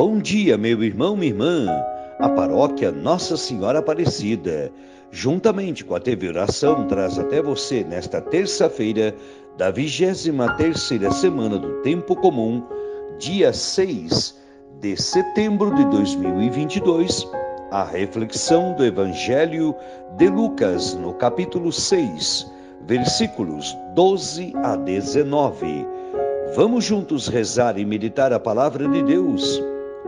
Bom dia, meu irmão, minha irmã. A paróquia Nossa Senhora Aparecida, juntamente com a TV Oração, traz até você, nesta terça-feira da 23ª semana do Tempo Comum, dia 6 de setembro de 2022, a reflexão do Evangelho de Lucas, no capítulo 6, versículos 12 a 19. Vamos juntos rezar e meditar a palavra de Deus.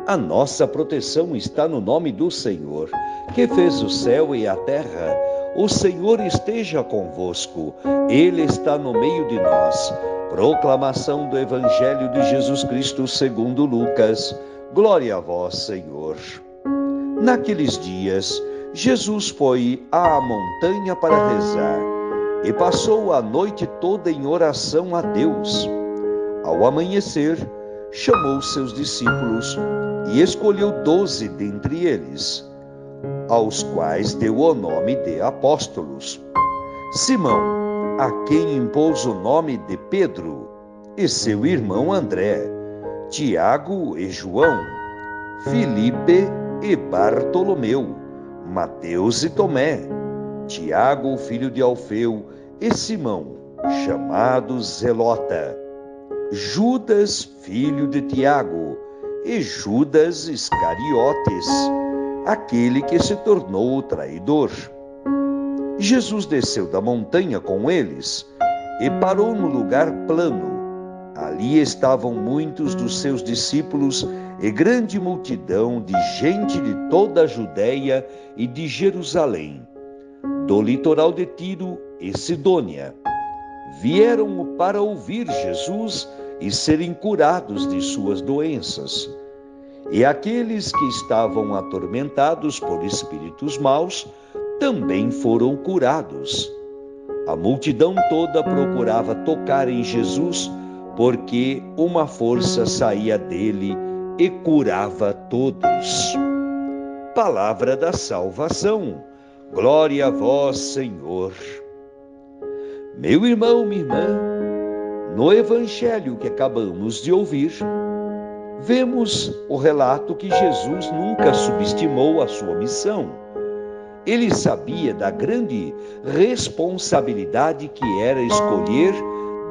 A nossa proteção está no nome do Senhor, que fez o céu e a terra. O Senhor esteja convosco, Ele está no meio de nós. Proclamação do Evangelho de Jesus Cristo segundo Lucas. Glória a vós, Senhor. Naqueles dias, Jesus foi à montanha para rezar e passou a noite toda em oração a Deus. Ao amanhecer, chamou seus discípulos e escolheu 12 dentre eles, aos quais deu o nome de apóstolos: Simão, a quem impôs o nome de Pedro, e seu irmão André, Tiago e João, Filipe e Bartolomeu, Mateus e Tomé, Tiago, filho de Alfeu, e Simão, chamado Zelota, Judas, filho de Tiago, e Judas Iscariotes, aquele que se tornou o traidor. Jesus desceu da montanha com eles e parou no lugar plano. Ali estavam muitos dos seus discípulos e grande multidão de gente de toda a Judéia e de Jerusalém, do litoral de Tiro e Sidônia. Vieram para ouvir Jesus e serem curados de suas doenças. E aqueles que estavam atormentados por espíritos maus também foram curados. A multidão toda procurava tocar em Jesus, porque uma força saía dele e curava todos. Palavra da salvação. Glória a vós, Senhor. Meu irmão, minha irmã, no Evangelho que acabamos de ouvir, vemos o relato que Jesus nunca subestimou a sua missão. Ele sabia da grande responsabilidade que era escolher,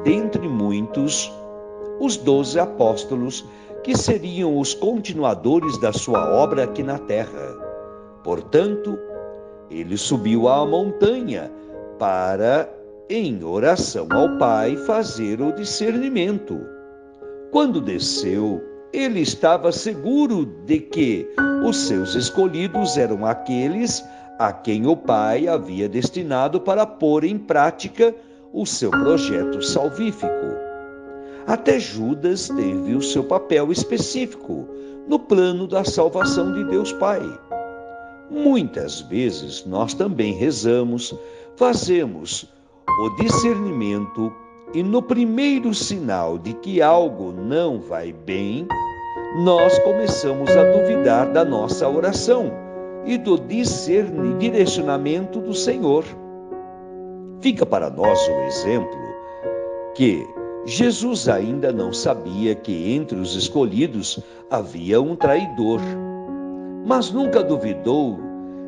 dentre muitos, os 12 apóstolos que seriam os continuadores da sua obra aqui na terra. Portanto, ele subiu à montanha para, em oração ao Pai, fazer o discernimento. Quando desceu, ele estava seguro de que os seus escolhidos eram aqueles a quem o Pai havia destinado para pôr em prática o seu projeto salvífico. Até Judas teve o seu papel específico no plano da salvação de Deus Pai. Muitas vezes nós também rezamos, fazemos o discernimento e no primeiro sinal de que algo não vai bem, nós começamos a duvidar da nossa oração e do direcionamento do Senhor. Fica para nós o exemplo que Jesus ainda não sabia que entre os escolhidos havia um traidor, mas nunca duvidou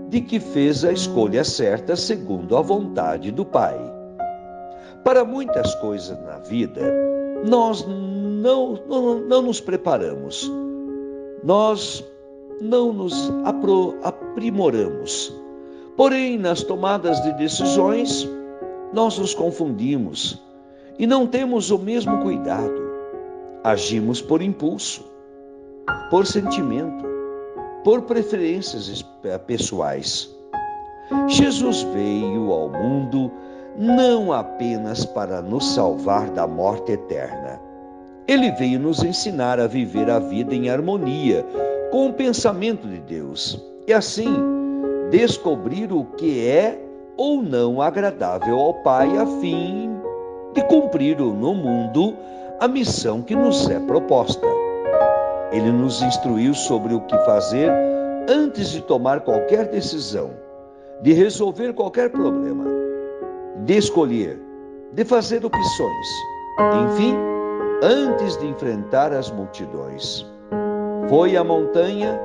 de que fez a escolha certa segundo a vontade do Pai. Para muitas coisas na vida, nós não nos preparamos, nós não nos aprimoramos. Porém, nas tomadas de decisões, nós nos confundimos e não temos o mesmo cuidado. Agimos por impulso, por sentimento, por preferências pessoais. Jesus veio ao mundo não apenas para nos salvar da morte eterna. Ele veio nos ensinar a viver a vida em harmonia com o pensamento de Deus e assim descobrir o que é ou não agradável ao Pai a fim de cumprir no mundo a missão que nos é proposta. Ele nos instruiu sobre o que fazer antes de tomar qualquer decisão, de resolver qualquer problema, de escolher, de fazer opções, enfim, antes de enfrentar as multidões. foi à montanha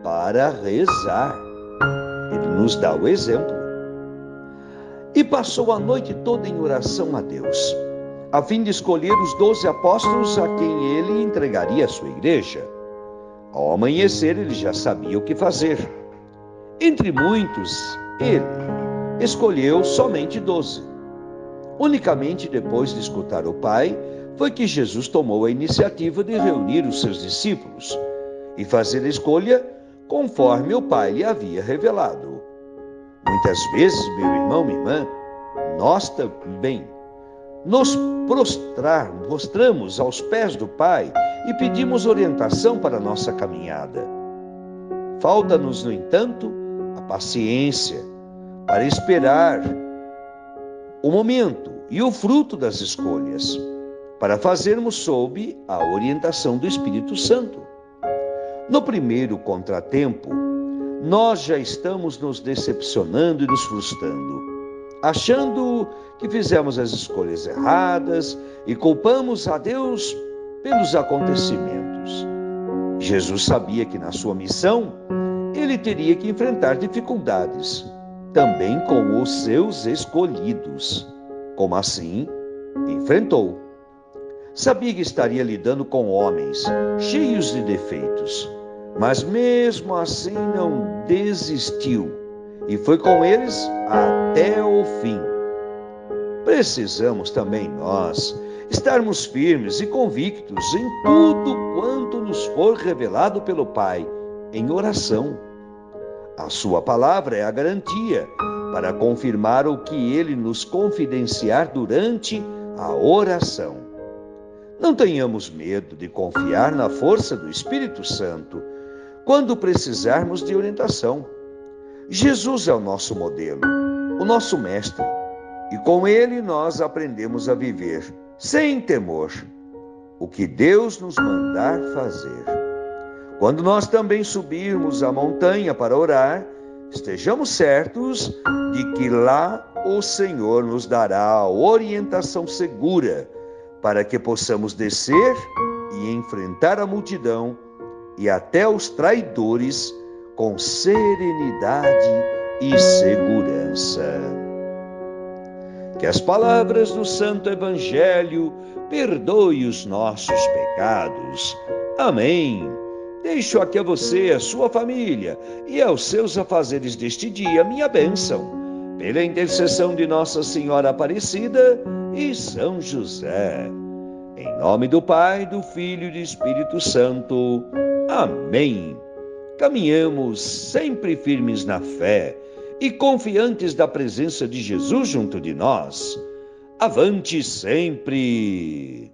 para rezar. Ele nos dá o exemplo. E passou a noite toda em oração a Deus, a fim de escolher os 12 apóstolos a quem ele entregaria a sua igreja. Ao amanhecer, ele já sabia o que fazer. Entre muitos, ele escolheu somente 12. Unicamente depois de escutar o Pai, foi que Jesus tomou a iniciativa de reunir os seus discípulos e fazer a escolha conforme o Pai lhe havia revelado. Muitas vezes, meu irmão, minha irmã, nós também nos prostramos aos pés do Pai e pedimos orientação para a nossa caminhada. Falta-nos, no entanto, a paciência para esperar o momento e o fruto das escolhas, para fazermos sob a orientação do Espírito Santo. No primeiro contratempo, nós já estamos nos decepcionando e nos frustrando, achando que fizemos as escolhas erradas e culpamos a Deus pelos acontecimentos. Jesus sabia que na sua missão, ele teria que enfrentar dificuldades, também com os seus escolhidos. Como assim? Enfrentou. Sabia que estaria lidando com homens cheios de defeitos, mas mesmo assim não desistiu e foi com eles até o fim. Precisamos também nós estarmos firmes e convictos em tudo quanto nos for revelado pelo Pai, em oração. A sua palavra é a garantia para confirmar o que ele nos confidenciar durante a oração. Não tenhamos medo de confiar na força do Espírito Santo quando precisarmos de orientação. Jesus é o nosso modelo, o nosso mestre, e com ele nós aprendemos a viver sem temor o que Deus nos mandar fazer. Quando nós também subirmos a montanha para orar, estejamos certos de que lá o Senhor nos dará a orientação segura para que possamos descer e enfrentar a multidão e até os traidores com serenidade e segurança. Que as palavras do Santo Evangelho perdoem os nossos pecados. Amém. Deixo aqui a você, a sua família e aos seus afazeres deste dia minha bênção, pela intercessão de Nossa Senhora Aparecida e São José. Em nome do Pai, do Filho e do Espírito Santo. Amém. Caminhamos sempre firmes na fé e confiantes da presença de Jesus junto de nós. Avante sempre!